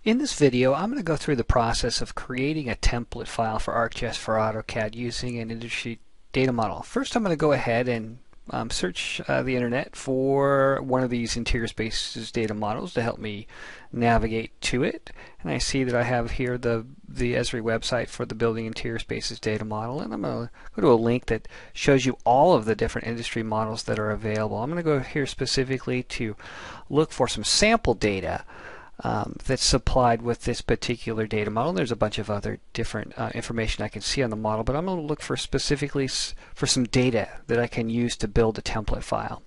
In this video, I'm going to go through the process of creating a template file for ArcGIS for AutoCAD using an industry data model. First, I'm going to go ahead and search the internet for one of these interior spaces data models to help me navigate to it. And I see that I have here the Esri website for the building interior spaces data model, and I'm going to go to a link that shows you all of the different industry models that are available. I'm going to go here specifically to look for some sample data that's supplied with this particular data model. There's a bunch of other different information I can see on the model, but I'm going to look for specifically for some data that I can use to build a template file.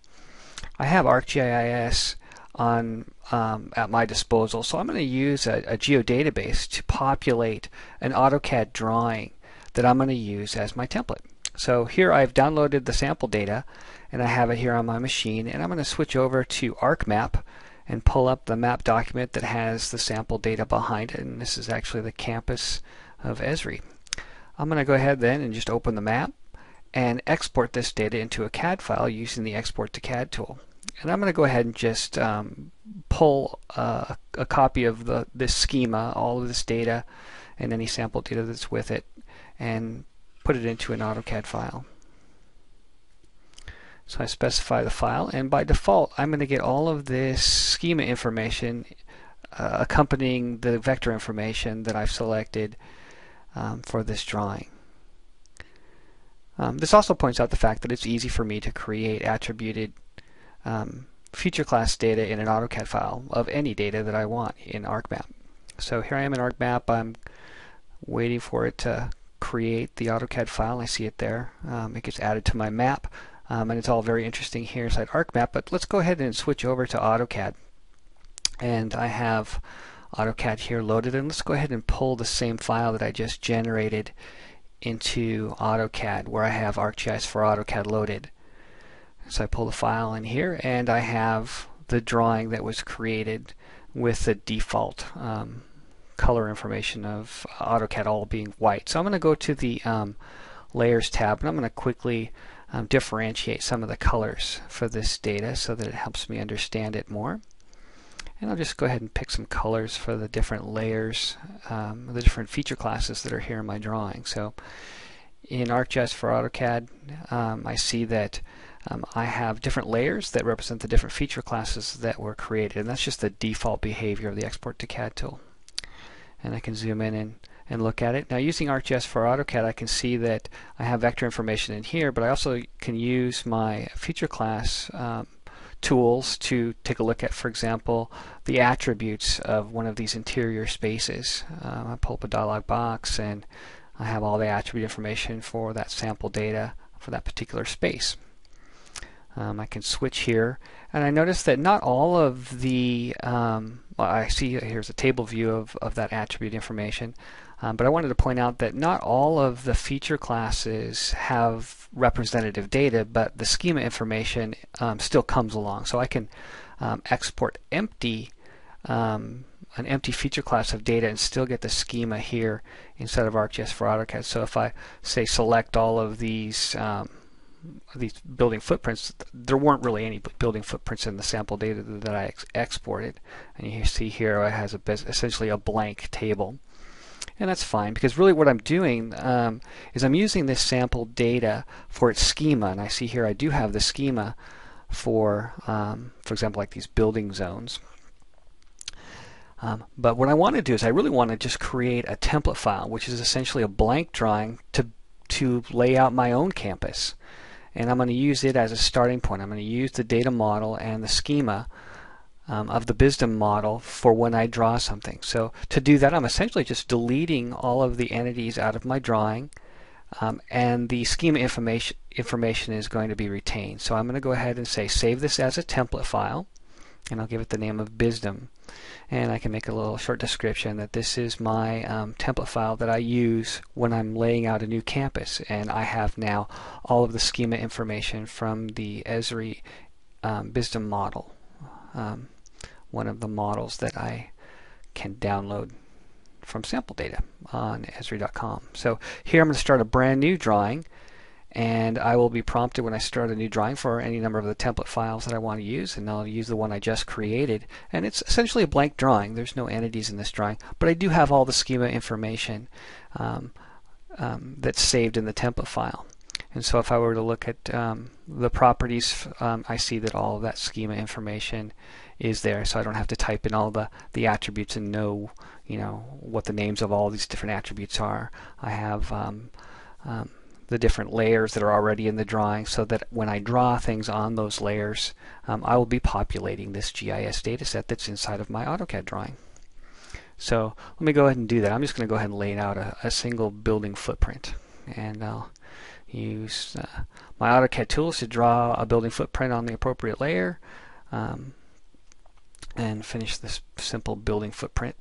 I have ArcGIS on at my disposal, so I'm going to use a geodatabase to populate an AutoCAD drawing that I'm going to use as my template. So here I've downloaded the sample data and I have it here on my machine, and I'm going to switch over to ArcMap and pull up the map document that has the sample data behind it, and this is actually the campus of Esri. I'm going to go ahead then and just open the map and export this data into a CAD file using the Export to CAD tool. And I'm going to go ahead and just pull a copy of this schema, all of this data, and any sample data that's with it, and put it into an AutoCAD file. So I specify the file, and by default I'm going to get all of this schema information accompanying the vector information that I've selected for this drawing. This also points out the fact that it's easy for me to create attributed feature class data in an AutoCAD file of any data that I want in ArcMap. So here I am in ArcMap. I'm waiting for it to create the AutoCAD file. I see it there. It gets added to my map. And it's all very interesting here inside ArcMap, but let's go ahead and switch over to AutoCAD. And I have AutoCAD here loaded, and let's go ahead and pull the same file that I just generated into AutoCAD, where I have ArcGIS for AutoCAD loaded. So I pull the file in here, and I have the drawing that was created with the default color information of AutoCAD all being white. So I'm going to go to the Layers tab, and I'm going to quickly differentiate some of the colors for this data so that it helps me understand it more. And I'll just go ahead and pick some colors for the different layers, the different feature classes that are here in my drawing. So in ArcGIS for AutoCAD, I see that I have different layers that represent the different feature classes that were created, and that's just the default behavior of the Export to CAD tool. And I can zoom in and look at it. Now, using ArcGIS for AutoCAD, I can see that I have vector information in here, but I also can use my feature class tools to take a look at, for example, the attributes of one of these interior spaces. I pull up a dialog box and I have all the attribute information for that sample data for that particular space. I can switch here, and I notice that not all of the well, I see here's a table view of that attribute information, but I wanted to point out that not all of the feature classes have representative data, but the schema information still comes along. So I can export an empty feature class of data and still get the schema here inside of ArcGIS for AutoCAD. So if I say select all of these building footprints, there weren't really any building footprints in the sample data that I exported, and you see here it has essentially a blank table. And that's fine, because really what I'm doing is I'm using this sample data for its schema, and I see here I do have the schema for example, like these building zones. But what I want to do is I really want to just create a template file, which is essentially a blank drawing to lay out my own campus. And I'm going to use it as a starting point. I'm going to use the data model and the schema of the BISDM model for when I draw something. So to do that, I'm essentially just deleting all of the entities out of my drawing, and the schema information is going to be retained. So I'm going to go ahead and say save this as a template file, and I'll give it the name of BISDM. And I can make a little short description that this is my template file that I use when I'm laying out a new campus, and I have now all of the schema information from the Esri BISDM model, one of the models that I can download from sample data on Esri.com. So here I'm going to start a brand new drawing, and I will be prompted when I start a new drawing for any number of the template files that I want to use, and I'll use the one I just created. And it's essentially a blank drawing. There's no entities in this drawing, but I do have all the schema information that's saved in the template file. And so if I were to look at the properties, I see that all of that schema information is there, so I don't have to type in all the attributes and know, what the names of all these different attributes are. I have the different layers that are already in the drawing, so that when I draw things on those layers, I will be populating this GIS data set that's inside of my AutoCAD drawing. So let me go ahead and do that. I'm just going to go ahead and lay out a single building footprint, and I'll use my AutoCAD tools to draw a building footprint on the appropriate layer, and finish this simple building footprint.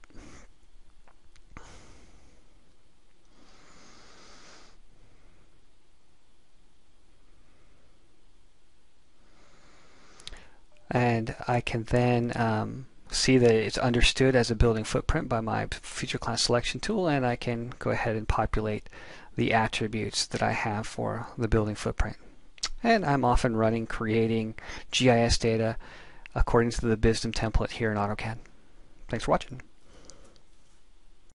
And I can then see that it's understood as a building footprint by my feature class selection tool, and I can go ahead and populate the attributes that I have for the building footprint. And I'm off and running, creating GIS data according to the BISDM template here in AutoCAD. Thanks for watching.